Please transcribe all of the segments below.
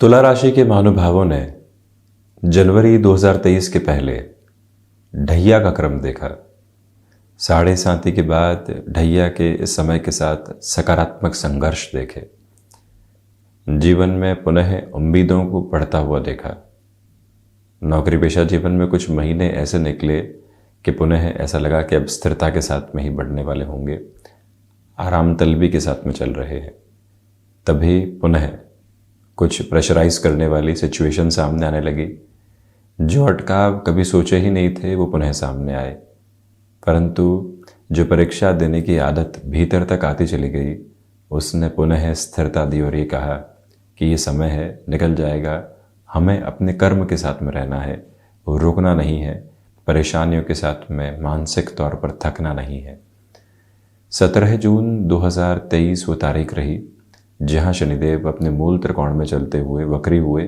तुला राशि के महानुभावों ने जनवरी 2023 के पहले ढैया का क्रम देखा। साढ़े साती के बाद ढैया के इस समय के साथ सकारात्मक संघर्ष देखे। जीवन में पुनः उम्मीदों को बढ़ता हुआ देखा। नौकरी पेशा जीवन में कुछ महीने ऐसे निकले कि पुनः ऐसा लगा कि अब स्थिरता के साथ में ही बढ़ने वाले होंगे, आराम तलबी के साथ में चल रहे हैं। तभी पुनः कुछ प्रेशराइज करने वाली सिचुएशन सामने आने लगी। जो अटकाव कभी सोचे ही नहीं थे वो पुनः सामने आए, परंतु जो परीक्षा देने की आदत भीतर तक आती चली गई उसने पुनः स्थिरता दी और ये कहा कि ये समय है, निकल जाएगा। हमें अपने कर्म के साथ में रहना है, रुकना नहीं है, परेशानियों के साथ में मानसिक तौर पर थकना नहीं है। 17 जून 2023 वो तारीख रही जहाँ शनिदेव अपने मूल त्रिकोण में चलते हुए वक्री हुए,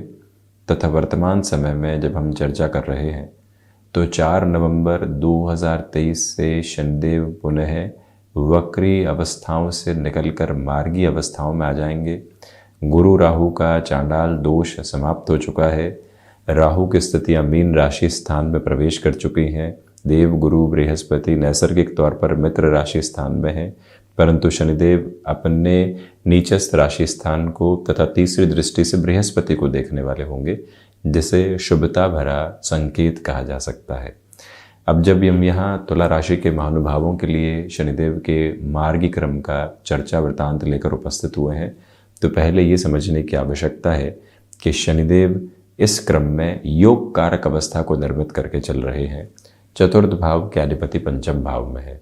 तथा वर्तमान समय में जब हम चर्चा कर रहे हैं तो 4 नवंबर 2023 से शनिदेव पुनः वक्री अवस्थाओं से निकलकर मार्गी अवस्थाओं में आ जाएंगे। गुरु राहु का चांडाल दोष समाप्त हो चुका है। राहु की स्थितियाँ मीन राशि स्थान में प्रवेश कर चुकी हैं। देव गुरु बृहस्पति नैसर्गिक तौर पर मित्र राशि स्थान में है, परंतु शनिदेव अपने नीचस्थ राशि स्थान को तथा तीसरी दृष्टि से बृहस्पति को देखने वाले होंगे, जिसे शुभता भरा संकेत कहा जा सकता है। अब जब हम यहाँ तुला राशि के महानुभावों के लिए शनिदेव के मार्गी क्रम का चर्चा वृत्तांत लेकर उपस्थित हुए हैं, तो पहले ये समझने की आवश्यकता है कि शनिदेव इस क्रम में योग कारक अवस्था को निर्मित करके चल रहे हैं। चतुर्थ भाव के अधिपति पंचम भाव में है।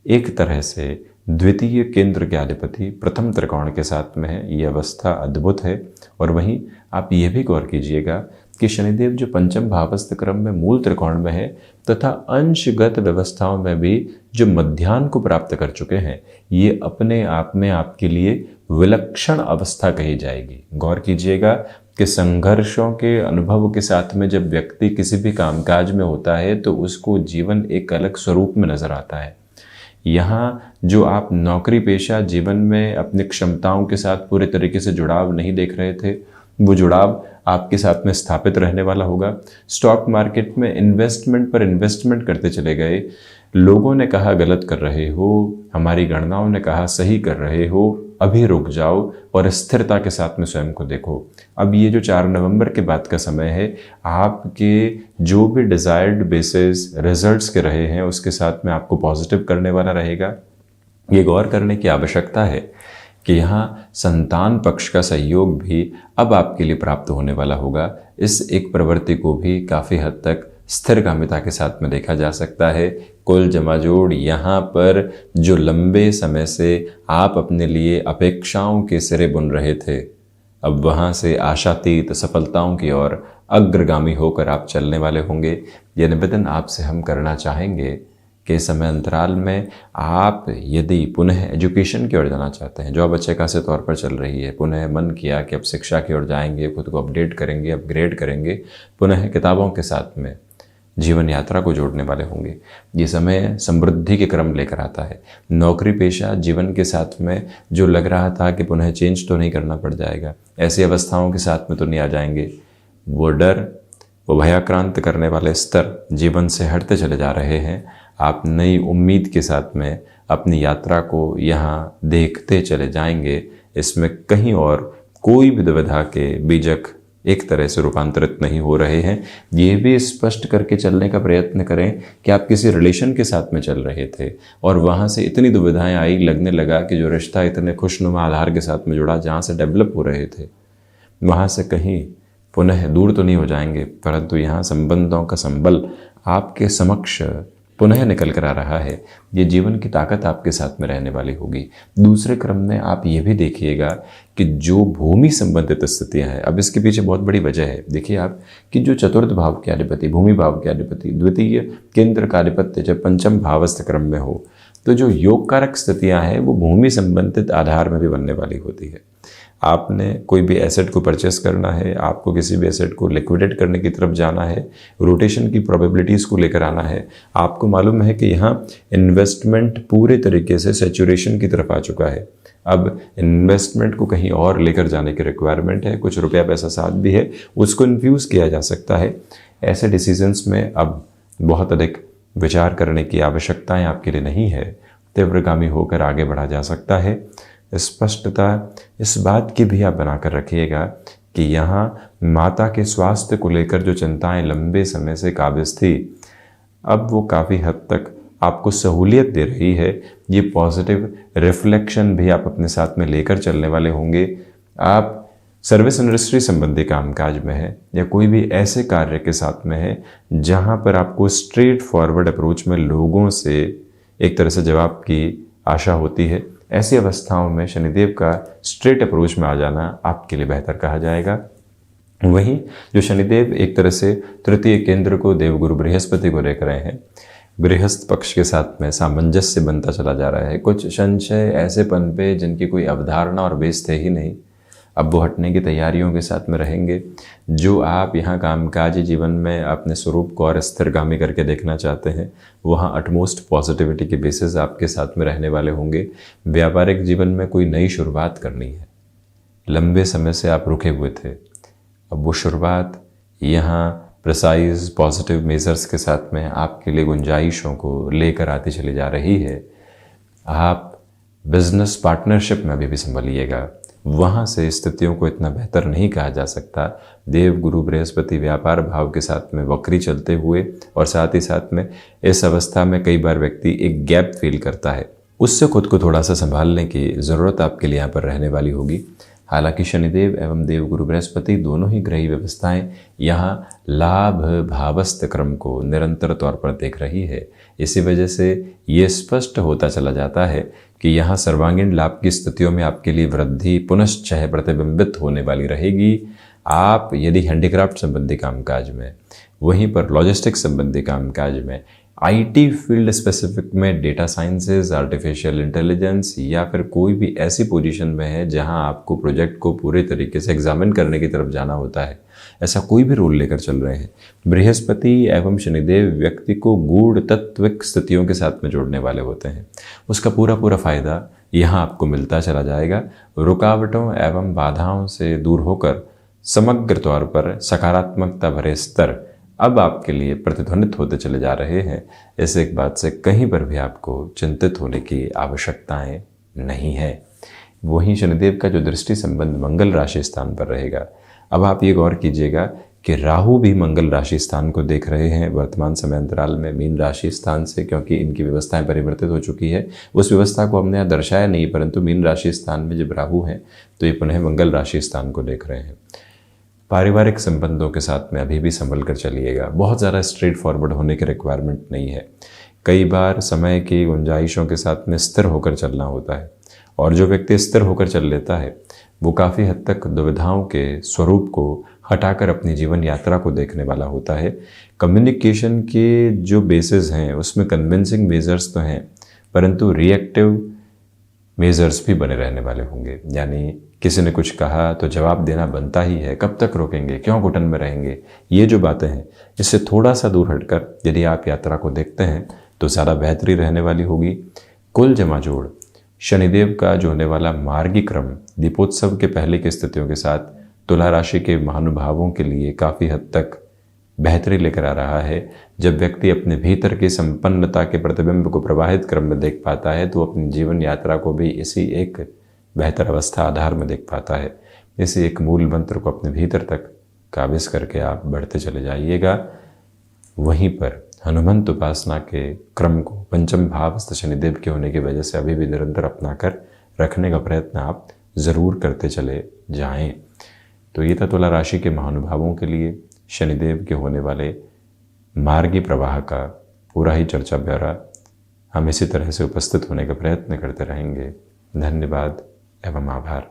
एक तरह से द्वितीय केंद्र के अधिपति प्रथम त्रिकोण के साथ में है। ये अवस्था अद्भुत है। और वहीं आप ये भी गौर कीजिएगा कि शनिदेव जो पंचम भावस्थ क्रम में मूल त्रिकोण में है तथा अंशगत व्यवस्थाओं में भी जो मध्याह्न को प्राप्त कर चुके हैं, ये अपने आप में आपके लिए विलक्षण अवस्था कही जाएगी। गौर कीजिएगा कि संघर्षों के अनुभव के साथ में जब व्यक्ति किसी भी कामकाज में होता है तो उसको जीवन एक अलग स्वरूप में नजर आता है। यहाँ जो आप नौकरी पेशा जीवन में अपनी क्षमताओं के साथ पूरे तरीके से जुड़ाव नहीं देख रहे थे, वो जुड़ाव आपके साथ में स्थापित रहने वाला होगा। स्टॉक मार्केट में इन्वेस्टमेंट पर इन्वेस्टमेंट करते चले गए, लोगों ने कहा गलत कर रहे हो, हमारी गणनाओं ने कहा सही कर रहे हो, अभी रुक जाओ और स्थिरता के साथ में स्वयं को देखो। अब ये जो 4 नवंबर के बाद का समय है, आपके जो भी डिजायर्ड बेसिस रिजल्ट्स के रहे हैं उसके साथ में आपको पॉजिटिव करने वाला रहेगा। ये गौर करने की आवश्यकता है कि यहाँ संतान पक्ष का सहयोग भी अब आपके लिए प्राप्त होने वाला होगा। इस एक प्रवृत्ति को भी काफ़ी हद तक स्थिरगामिता के साथ में देखा जा सकता है। कुल जमाजोड़ यहाँ पर जो लंबे समय से आप अपने लिए अपेक्षाओं के सिरे बुन रहे थे, अब वहाँ से आशातीत सफलताओं की ओर अग्रगामी होकर आप चलने वाले होंगे। यह निवेदन आपसे हम करना चाहेंगे कि समय अंतराल में आप यदि पुनः एजुकेशन की ओर जाना चाहते हैं, जॉब अच्छे खासे तौर पर चल रही है, पुनः मन किया कि अब शिक्षा की ओर जाएंगे, खुद को अपडेट करेंगे, अपग्रेड करेंगे, पुनः किताबों के साथ में जीवन यात्रा को जोड़ने वाले होंगे। ये समय समृद्धि के क्रम लेकर आता है। नौकरी पेशा जीवन के साथ में जो लग रहा था कि पुनः चेंज तो नहीं करना पड़ जाएगा, ऐसी अवस्थाओं के साथ में तो नहीं आ जाएंगे, वो डर, वो भयाक्रांत करने वाले स्तर जीवन से हटते चले जा रहे हैं। आप नई उम्मीद के साथ में अपनी यात्रा को यहाँ देखते चले जाएंगे। इसमें कहीं और कोई भी दुविधा के बीजक एक तरह से रूपांतरित नहीं हो रहे हैं। ये भी स्पष्ट करके चलने का प्रयत्न करें कि आप किसी रिलेशन के साथ में चल रहे थे और वहाँ से इतनी दुविधाएं आई, लगने लगा कि जो रिश्ता इतने खुशनुमा आधार के साथ में जुड़ा, जहाँ से डेवलप हो रहे थे, वहाँ से कहीं पुनः दूर तो नहीं हो जाएंगे, परंतु यहाँ संबंधों का संबल आपके समक्ष पुनः निकल कर आ रहा है। ये जीवन की ताकत आपके साथ में रहने वाली होगी। दूसरे क्रम में आप ये भी देखिएगा कि जो भूमि संबंधित स्थितियां हैं, अब इसके पीछे बहुत बड़ी वजह है। देखिए आप कि जो चतुर्थ भाव के अधिपति, भूमि भाव के अधिपति, द्वितीय केंद्र का अधिपत्य जब पंचम भावस्थ क्रम में हो, तो जो योग कारक स्थितियां हैं वो भूमि संबंधित आधार में भी बनने वाली होती है। आपने कोई भी एसेट को परचेस करना है, आपको किसी भी एसेट को लिक्विडेट करने की तरफ जाना है, रोटेशन की प्रोबेबिलिटीज़ को लेकर आना है। आपको मालूम है कि यहाँ इन्वेस्टमेंट पूरे तरीके से सैचुरेशन की तरफ आ चुका है। अब इन्वेस्टमेंट को कहीं और लेकर जाने की रिक्वायरमेंट है, कुछ रुपया पैसा साथ भी है, उसको इन्फ्यूज़ किया जा सकता है। ऐसे डिसीजंस में अब बहुत अधिक विचार करने की आवश्यकताएं आपके लिए नहीं है, तीव्रगामी होकर आगे बढ़ा जा सकता है। स्पष्टता इस बात की भी आप बनाकर रखिएगा कि यहाँ माता के स्वास्थ्य को लेकर जो चिंताएं लंबे समय से काबिज थी, अब वो काफ़ी हद तक आपको सहूलियत दे रही है। ये पॉजिटिव रिफ्लेक्शन भी आप अपने साथ में लेकर चलने वाले होंगे। आप सर्विस इंडस्ट्री संबंधी कामकाज में है या कोई भी ऐसे कार्य के साथ में है जहाँ पर आपको स्ट्रेट फॉरवर्ड अप्रोच में लोगों से एक तरह से जवाब की आशा होती है, ऐसी अवस्थाओं में शनिदेव का स्ट्रेट अप्रोच में आ जाना आपके लिए बेहतर कहा जाएगा। वहीं जो शनिदेव एक तरह से तृतीय केंद्र को देवगुरु बृहस्पति को देख रहे हैं, गृहस्थ पक्ष के साथ में सामंजस्य बनता चला जा रहा है। कुछ संशय ऐसे पनपे जिनकी कोई अवधारणा और बेस थे ही नहीं, अब वो हटने की तैयारियों के साथ में रहेंगे। जो आप यहाँ कामकाजी जीवन में अपने स्वरूप को और स्थिरगामी करके देखना चाहते हैं, वहाँ अटमोस्ट पॉजिटिविटी के बेसिस आपके साथ में रहने वाले होंगे। व्यापारिक जीवन में कोई नई शुरुआत करनी है, लंबे समय से आप रुके हुए थे, अब वो शुरुआत यहाँ प्रिसाइज पॉजिटिव मेजर्स के साथ में आपके लिए गुंजाइशों को लेकर आती चली जा रही है। आप बिजनेस पार्टनरशिप में अभी भी संभलिएगा, वहाँ से स्थितियों को इतना बेहतर नहीं कहा जा सकता। देव गुरु बृहस्पति व्यापार भाव के साथ में वक्री चलते हुए और साथ ही साथ में इस अवस्था में कई बार व्यक्ति एक गैप फील करता है, उससे खुद को थोड़ा सा संभालने की ज़रूरत आपके लिए यहाँ पर रहने वाली होगी। हालांकि शनिदेव एवं देवगुरु बृहस्पति दोनों ही ग्रही व्यवस्थाएं यहाँ लाभ भावस्थ क्रम को निरंतर तौर पर देख रही है। इसी वजह से ये स्पष्ट होता चला जाता है कि यहाँ सर्वांगीण लाभ की स्थितियों में आपके लिए वृद्धि पुनश्च प्रतिबिंबित होने वाली रहेगी। आप यदि हैंडीक्राफ्ट संबंधी कामकाज में, वहीं पर लॉजिस्टिक्स संबंधी कामकाज में, आईटी फील्ड स्पेसिफिक में डेटा साइंसेज, आर्टिफिशियल इंटेलिजेंस या फिर कोई भी ऐसी पोजीशन में है जहां आपको प्रोजेक्ट को पूरे तरीके से एग्जामिन करने की तरफ जाना होता है, ऐसा कोई भी रोल लेकर चल रहे हैं, बृहस्पति एवं शनिदेव व्यक्ति को गूढ़ तत्विक स्थितियों के साथ में जोड़ने वाले होते हैं। उसका पूरा पूरा फायदा यहाँ आपको मिलता चला जाएगा। रुकावटों एवं बाधाओं से दूर होकर समग्र तौर पर सकारात्मकता भरे स्तर अब आपके लिए प्रतिध्वनित होते चले जा रहे हैं। इस एक बात से कहीं पर भी आपको चिंतित होने की आवश्यकताएं नहीं है। वहीं शनिदेव का जो दृष्टि संबंध मंगल राशि स्थान पर रहेगा, अब आप ये गौर कीजिएगा कि राहु भी मंगल राशि स्थान को देख रहे हैं वर्तमान समय अंतराल में मीन राशि स्थान से, क्योंकि इनकी व्यवस्थाएं परिवर्तित हो चुकी है। उस व्यवस्था को हमने यहाँ दर्शाया नहीं, परंतु मीन राशि स्थान में जब राहु है तो ये पुनः मंगल राशि स्थान को देख रहे हैं। पारिवारिक संबंधों के साथ में अभी भी संभल कर चलिएगा, बहुत ज़्यादा स्ट्रेट फॉरवर्ड होने की रिक्वायरमेंट नहीं है। कई बार समय की गुंजाइशों के साथ में स्थिर होकर चलना होता है, और जो व्यक्ति स्थिर होकर चल लेता है वो काफ़ी हद तक दुविधाओं के स्वरूप को हटाकर अपनी जीवन यात्रा को देखने वाला होता है। कम्युनिकेशन के जो बेसिस हैं उसमें कन्विंसिंग मेजर्स तो हैं, परंतु रिएक्टिव मेजर्स भी बने रहने वाले होंगे। यानी किसी ने कुछ कहा तो जवाब देना बनता ही है, कब तक रोकेंगे, क्यों घुटन में रहेंगे, ये जो बातें हैं इससे थोड़ा सा दूर हटकर यदि आप यात्रा को देखते हैं तो ज़्यादा बेहतरी रहने वाली होगी। कुल जमा जोड़ शनिदेव का जो होने वाला मार्गी क्रम दीपोत्सव के पहले की स्थितियों के साथ तुला राशि के महानुभावों के लिए काफ़ी हद तक बेहतरी लेकर आ रहा है। जब व्यक्ति अपने भीतर की संपन्नता के प्रतिबिंब को प्रवाहित क्रम में देख पाता है तो अपनी जीवन यात्रा को भी इसी एक बेहतर अवस्था आधार में देख पाता है। इसी एक मूल मंत्र को अपने भीतर तक काबिज करके आप बढ़ते चले जाइएगा। वहीं पर हनुमंत उपासना के क्रम को पंचम भावस्थ शनिदेव के होने की वजह से अभी भी निरंतर अपनाकर रखने का प्रयत्न आप ज़रूर करते चले जाएं। तो ये था तुला राशि के महानुभावों के लिए शनिदेव के होने वाले मार्गी प्रवाह का पूरा ही चर्चा ब्यौरा हम इसी तरह से उपस्थित होने का प्रयत्न करते रहेंगे। धन्यवाद एवं आभार।